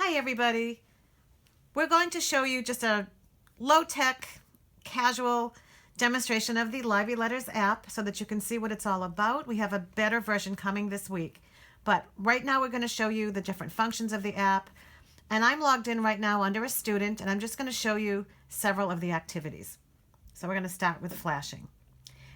Hi everybody. We're going to show you just a low-tech, casual demonstration of the Lively Letters app so that you can see what it's all about. We have a better version coming this week. But right now we're going to show you the different functions of the app. And I'm logged in right now under a student, and I'm just going to show you several of the activities. So we're going to start with flashing.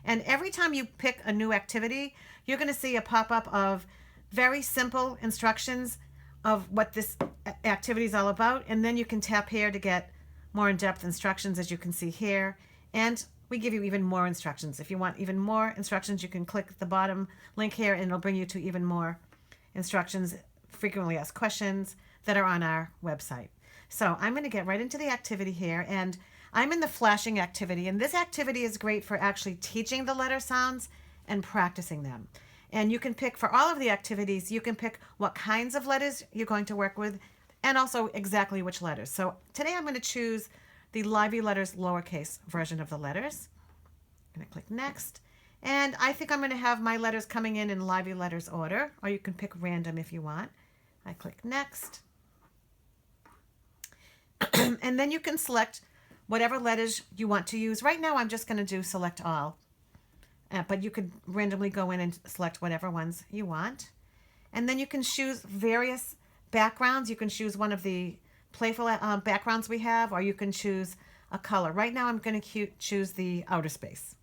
And every time you pick a new activity, you're going to see a pop-up of very simple instructions of what this activity is all about, and then you can tap here to get more in-depth instructions, as you can see here, and we give you even more instructions. If you want even more instructions, you can click the bottom link here and it'll bring you to even more instructions, frequently asked questions that are on our website. So I'm going to get right into the activity here, and I'm in the flashing activity, and this activity is great for actually teaching the letter sounds and practicing them. And you can pick, for all of the activities, you can pick what kinds of letters you're going to work with and also exactly which letters. So today I'm going to choose the Lively Letters lowercase version of the letters. I'm going to click next. And I think I'm going to have my letters coming in Lively Letters order, or you can pick random if you want. I click next. And then you can select whatever letters you want to use. Right now I'm just going to do select all. But you could randomly go in and select whatever ones you want. And then you can choose various backgrounds. You can choose one of the playful backgrounds we have, or you can choose a color. Right now I'm going to choose the outer space.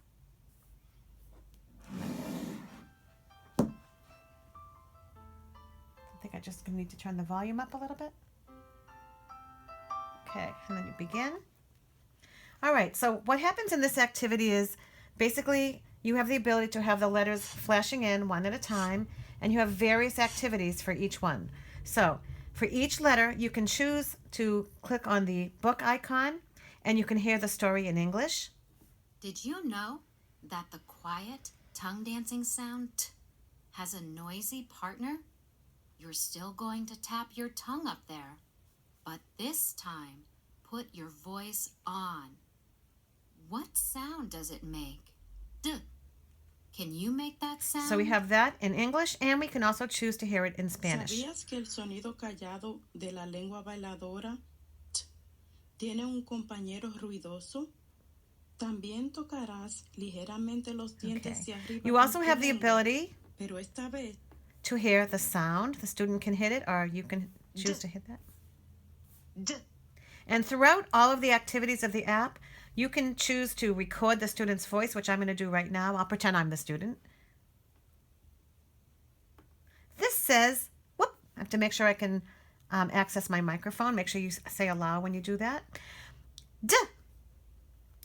I think I just need to turn the volume up a little bit. Okay, and then you begin. All right, so what happens in this activity is basically you have the ability to have the letters flashing in one at a time, and you have various activities for each one. So for each letter, you can choose to click on the book icon, and you can hear the story in English. Did you know that the quiet tongue dancing sound t has a noisy partner? You're still going to tap your tongue up there, but this time put your voice on. What sound does it make? D. Can you make that sound? So we have that in English, and we can also choose to hear it in Spanish. ¿Sabías que el sonido callado de la lengua bailadora t tiene un compañero ruidoso? También tocarás ligeramente los dientes hacia arriba. You also have the ability pero esta vez to hear the sound. The student can hit it, or you can choose to hit that. D. And throughout all of the activities of the app, you can choose to record the student's voice, which I'm going to do right now. I'll pretend I'm the student. This says, whoop, I have to make sure I can access my microphone. Make sure you say allow when you do that. D.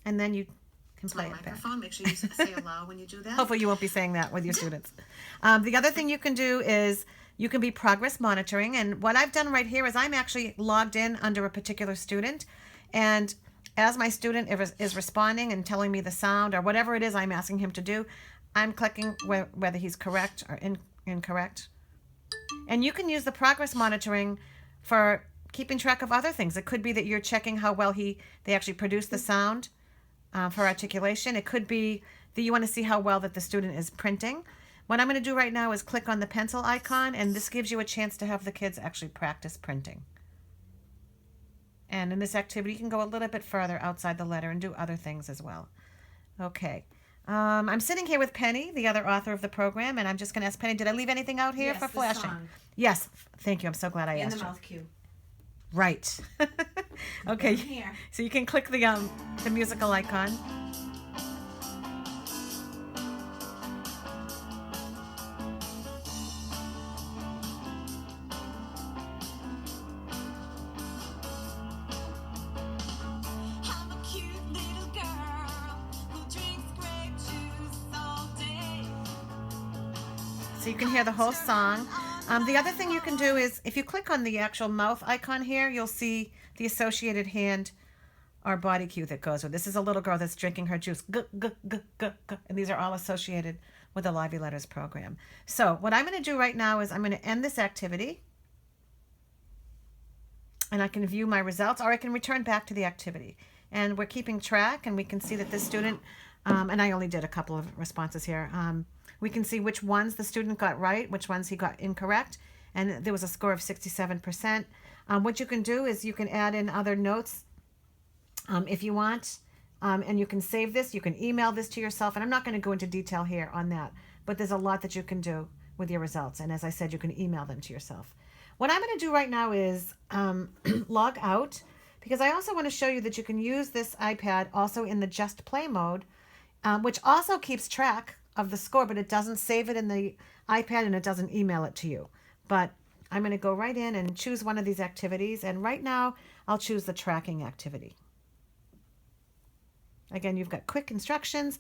And then you can play it back. Make sure you say allow when you do that. Hopefully you won't be saying that with your students. The other thing you can do is you can be progress monitoring. And what I've done right here is I'm actually logged in under a particular student. And as my student is responding and telling me the sound or whatever it is I'm asking him to do, I'm clicking whether he's correct or incorrect. And you can use the progress monitoring for keeping track of other things. It could be that you're checking how well they actually produce the sound for articulation. It could be that you want to see how well that the student is printing. What I'm going to do right now is click on the pencil icon, and this gives you a chance to have the kids actually practice printing. And in this activity, you can go a little bit further outside the letter and do other things as well. Okay. I'm sitting here with Penny, the other author of the program, and I'm just going to ask Penny, did I leave anything out here for flashing? Song. Yes. Thank you. I'm so glad I asked And the you. mouth cue. Right. Okay. Here. So you can click the musical icon. So you can hear the whole song. The other thing you can do is if you click on the actual mouth icon here, you'll see the associated hand or body cue that goes with. This is a little girl that's drinking her juice. G, g, g, g, g, and these are all associated with the Lively Letters program. So what I'm going to do right now is I'm going to end this activity. And I can view my results, or I can return back to the activity. And we're keeping track, and we can see that this student, and I only did a couple of responses here, we can see which ones the student got right, which ones he got incorrect, and there was a score of 67%. What you can do is you can add in other notes if you want, and you can save this. You can email this to yourself, and I'm not going to go into detail here on that, but there's a lot that you can do with your results. And as I said, you can email them to yourself. What I'm going to do right now is log out, because I also want to show you that you can use this iPad also in the Just Play mode, which also keeps track of the score, but it doesn't save it in the iPad and it doesn't email it to you. But I'm going to go right in and choose one of these activities, and right now I'll choose the tracking activity. Again, you've got quick instructions.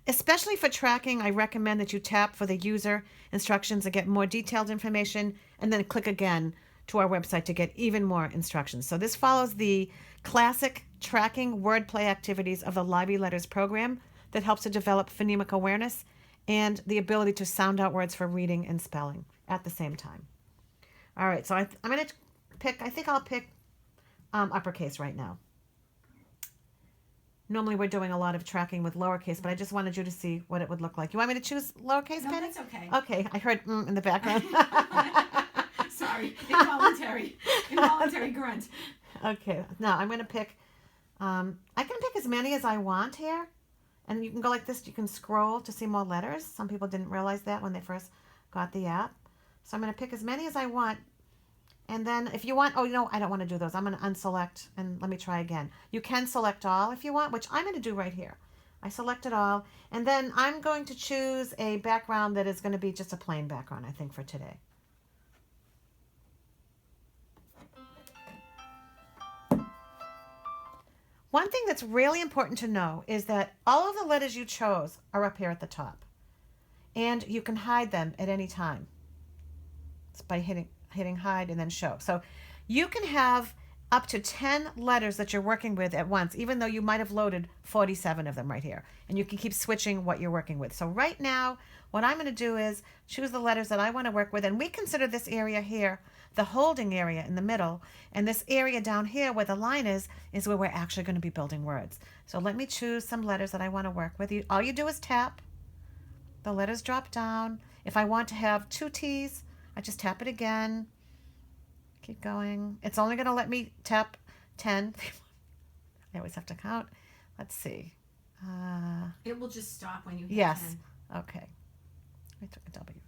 Especially for tracking, I recommend that you tap for the user instructions to get more detailed information, and then click again to our website to get even more instructions. So this follows the classic tracking wordplay activities of the Lively Letters program that helps to develop phonemic awareness and the ability to sound out words for reading and spelling at the same time. All right, so I'm going to pick, I think I'll pick uppercase right now. Normally we're doing a lot of tracking with lowercase, but I just wanted you to see what it would look like. You want me to choose lowercase, No, Penny? that's okay. Okay, I heard in the background. Sorry, involuntary grunt. Okay, now I'm going to pick, I can pick as many as I want here. And you can go like this, you can scroll to see more letters. Some people didn't realize that when they first got the app. So I'm going to pick as many as I want. And then if you want, oh, you know, I don't want to do those. I'm going to unselect and let me try again. You can select all if you want, which I'm going to do right here. I selected all. And then I'm going to choose a background that is going to be just a plain background, I think, for today. One thing that's really important to know is that all of the letters you chose are up here at the top. And you can hide them at any time. It's by hitting hide and then show. So you can have up to 10 letters that you're working with at once, even though you might have loaded 47 of them right here. And you can keep switching what you're working with. So right now, what I'm going to do is choose the letters that I want to work with. And we consider this area here the holding area in the middle. And this area down here where the line is where we're actually going to be building words. So let me choose some letters that I want to work with. All you do is tap. The letters drop down. If I want to have 2 T's, I just tap it again. Keep going. It's only going to let me tap 10. I always have to count. Let's see. It will just stop when you hit Yes. 10. Okay. I took a W.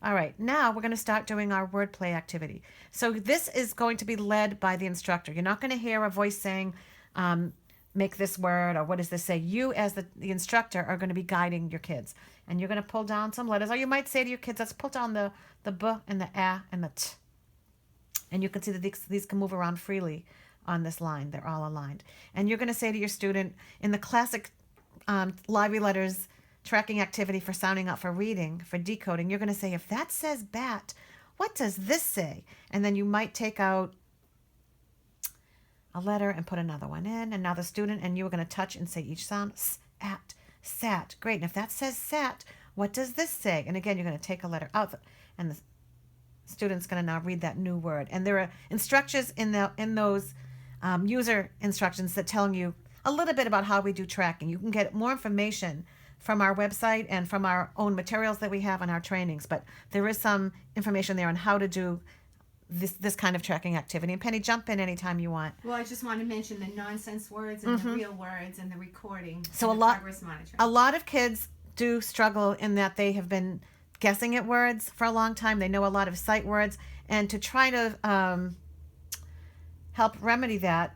All right. Now we're going to start doing our wordplay activity. So this is going to be led by the instructor. You're not going to hear a voice saying, make this word, or what does this say? You, as the instructor, are going to be guiding your kids. And you're going to pull down some letters. Or you might say to your kids, let's pull down the B and the A and the T. And you can see that these can move around freely on this line. They're all aligned. And you're going to say to your student, in the classic Lively Letters tracking activity for sounding out for reading, for decoding, you're going to say, if that says bat, what does this say? And then you might take out a letter and put another one in. And now the student and you are going to touch and say each sound. S-at, sat. Great. And if that says sat, what does this say? And again, you're going to take a letter out. And the student's going to now read that new word. And there are instructions in those user instructions that tell you a little bit about how we do tracking. You can get more information from our website and from our own materials that we have on our trainings. But there is some information there on how to do this kind of tracking activity. And Penny, jump in anytime you want. Well, I just want to mention the nonsense words and the real words and the recording. So and the progress monitoring. A lot of kids do struggle in that they have been guessing at words for a long time. They know a lot of sight words. And to try to help remedy that,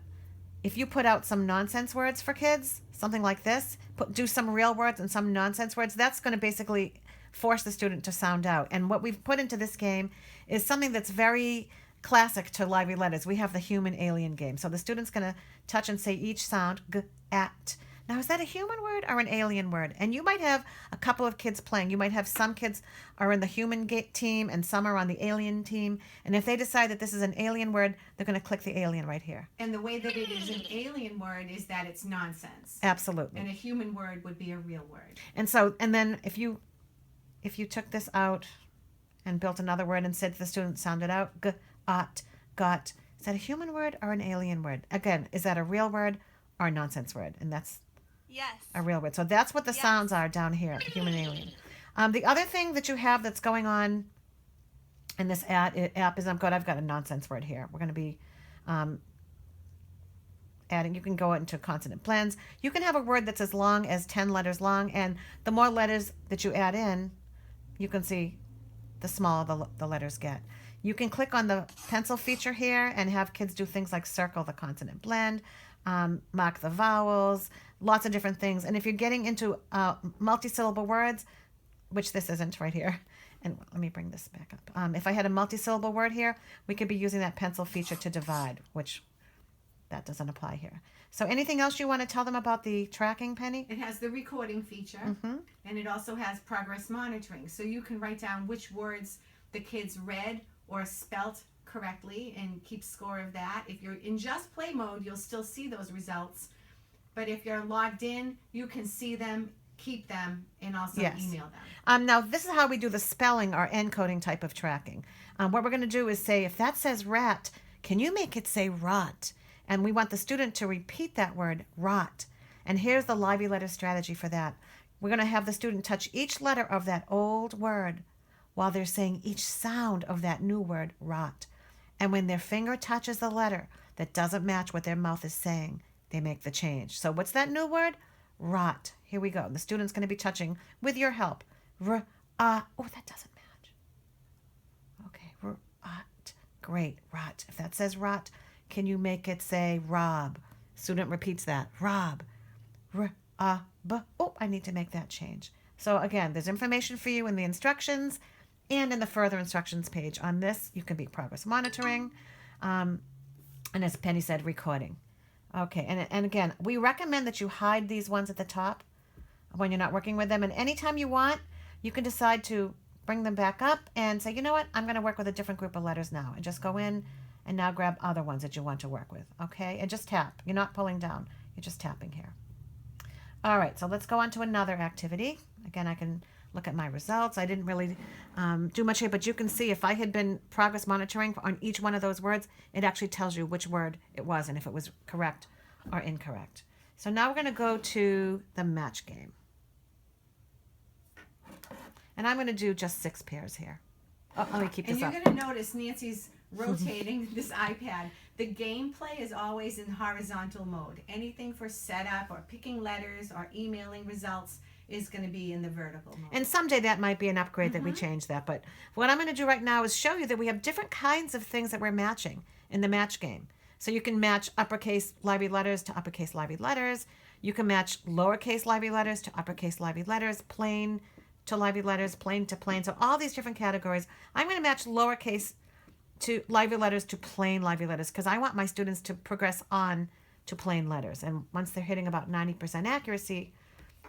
if you put out some nonsense words for kids, something like this, do some real words and some nonsense words, that's going to basically force the student to sound out. And what we've put into this game is something that's very classic to Lively Letters. We have the human alien game. So the student's going to touch and say each sound, g, at. Now, is that a human word or an alien word? And you might have a couple of kids playing. You might have some kids are in the human team and some are on the alien team. And if they decide that this is an alien word, they're going to click the alien right here. And the way that it is an alien word is that it's nonsense. Absolutely. And a human word would be a real word. And then if you took this out and built another word and said to the student, sound it out, g, at, got, is that a human word or an alien word? Again, is that a real word or a nonsense word? And that's a real word. So that's what the sounds are down here, human alien. The other thing that you have that's going on in this app is I've got a nonsense word here. We're going to be Adding, you can go into consonant plans. You can have a word that's as long as 10 letters long, and the more letters that you add in, you can see the smaller the letters get. You can click on the pencil feature here and have kids do things like circle the consonant blend, mark the vowels, lots of different things. And if you're getting into multi-syllable words, which this isn't right here, and let me bring this back up. If I had a multi-syllable word here, we could be using that pencil feature to divide, which that doesn't apply here. So anything else you want to tell them about the tracking, Penny? It has the recording feature, and it also has progress monitoring. So you can write down which words the kids read or spelt correctly and keep score of that. If you're in just play mode, you'll still see those results. But if you're logged in, you can see them, keep them, and also email them. Now, this is how we do the spelling or encoding type of tracking. What we're going to do is say, if that says rat, can you make it say rot? And we want the student to repeat that word, rot. And here's the lively letter strategy for that. We're going to have the student touch each letter of that old word while they're saying each sound of that new word, rot. And when their finger touches the letter that doesn't match what their mouth is saying, they make the change. So what's that new word? Rot. Here we go. The student's going to be touching, with your help, oh, that doesn't match. Okay, rot. Great, rot. If that says rot, can you make it say rob? Student repeats that. Rob. Oh, I need to make that change. So again, there's information for you in the instructions and in the further instructions page. On this, you can be progress monitoring. And as Penny said, recording. Okay, and again, we recommend that you hide these ones at the top when you're not working with them. And anytime you want, you can decide to bring them back up and say, you know what, I'm going to work with a different group of letters now. And just go in and now grab other ones that you want to work with, okay? And just tap. You're not pulling down. You're just tapping here. All right, so let's go on to another activity. Again, I can look at my results. I didn't really do much here, but you can see if I had been progress monitoring on each one of those words, it actually tells you which word it was and if it was correct or incorrect. So now we're going to go to the match game. And I'm going to do just 6 pairs here. Oh, let me keep this up. And you're going to notice Nancy's rotating this iPad. The gameplay is always in horizontal mode. Anything for setup or picking letters or emailing results is going to be in the vertical mode. And someday that might be an upgrade that we change that. But what I'm going to do right now is show you that we have different kinds of things that we're matching in the match game. So you can match uppercase lively letters to uppercase lively letters. You can match lowercase lively letters to uppercase lively letters, plain to lively letters, plain to plain. So all these different categories. I'm going to match lowercase to lively letters to plain lively letters because I want my students to progress on to plain letters. And once they're hitting about 90% accuracy,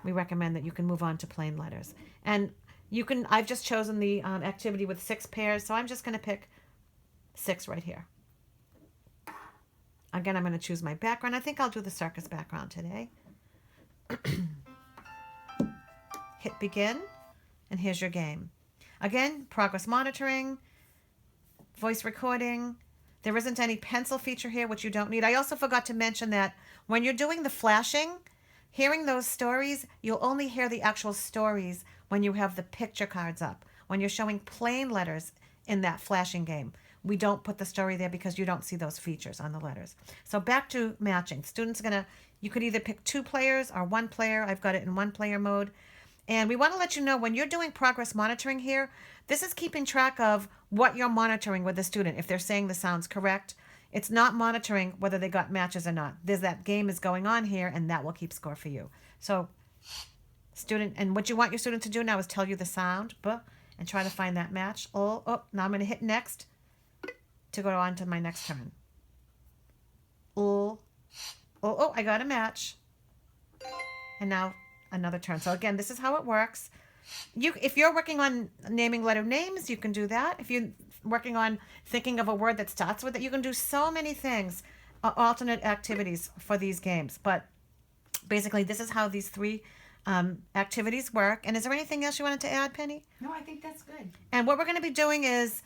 we recommend that you can move on to plain letters. And you can, I've just chosen the activity with 6 pairs, so I'm just going to pick 6 right here. Again, I'm going to choose my background. I think I'll do the circus background today. Hit begin, and here's your game. Again, progress monitoring, voice recording. There isn't any pencil feature here, which you don't need. I also forgot to mention that when you're doing the flashing, hearing those stories, you'll only hear the actual stories when you have the picture cards up. When you're showing plain letters in that flashing game, we don't put the story there because you don't see those features on the letters. So back to matching. Students are going to, you could either pick 2 players or 1 player. I've got it in 1 player mode. And we want to let you know when you're doing progress monitoring here, this is keeping track of what you're monitoring with the student. If they're saying the sounds correct, it's not monitoring whether they got matches or not. There's that game is going on here, and that will keep score for you. So student, and what you want your student to do now is tell you the sound, and try to find that match. Oh, now I'm going to hit next to go on to my next turn. Oh, I got a match. And now another turn. So again, this is how it works. If you're working on naming letter names, you can do that. If you're working on thinking of a word that starts with it, you can do so many things, alternate activities for these games. But basically, this is how these 3 activities work. And is there anything else you wanted to add, Penny? No, I think that's good. And what we're going to be doing is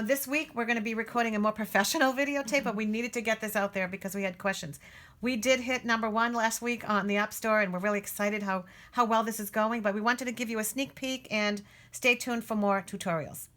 this week we're going to be recording a more professional videotape, but we needed to get this out there because we had questions. We did hit number 1 last week on the App Store, and we're really excited how well this is going. But we wanted to give you a sneak peek, and stay tuned for more tutorials.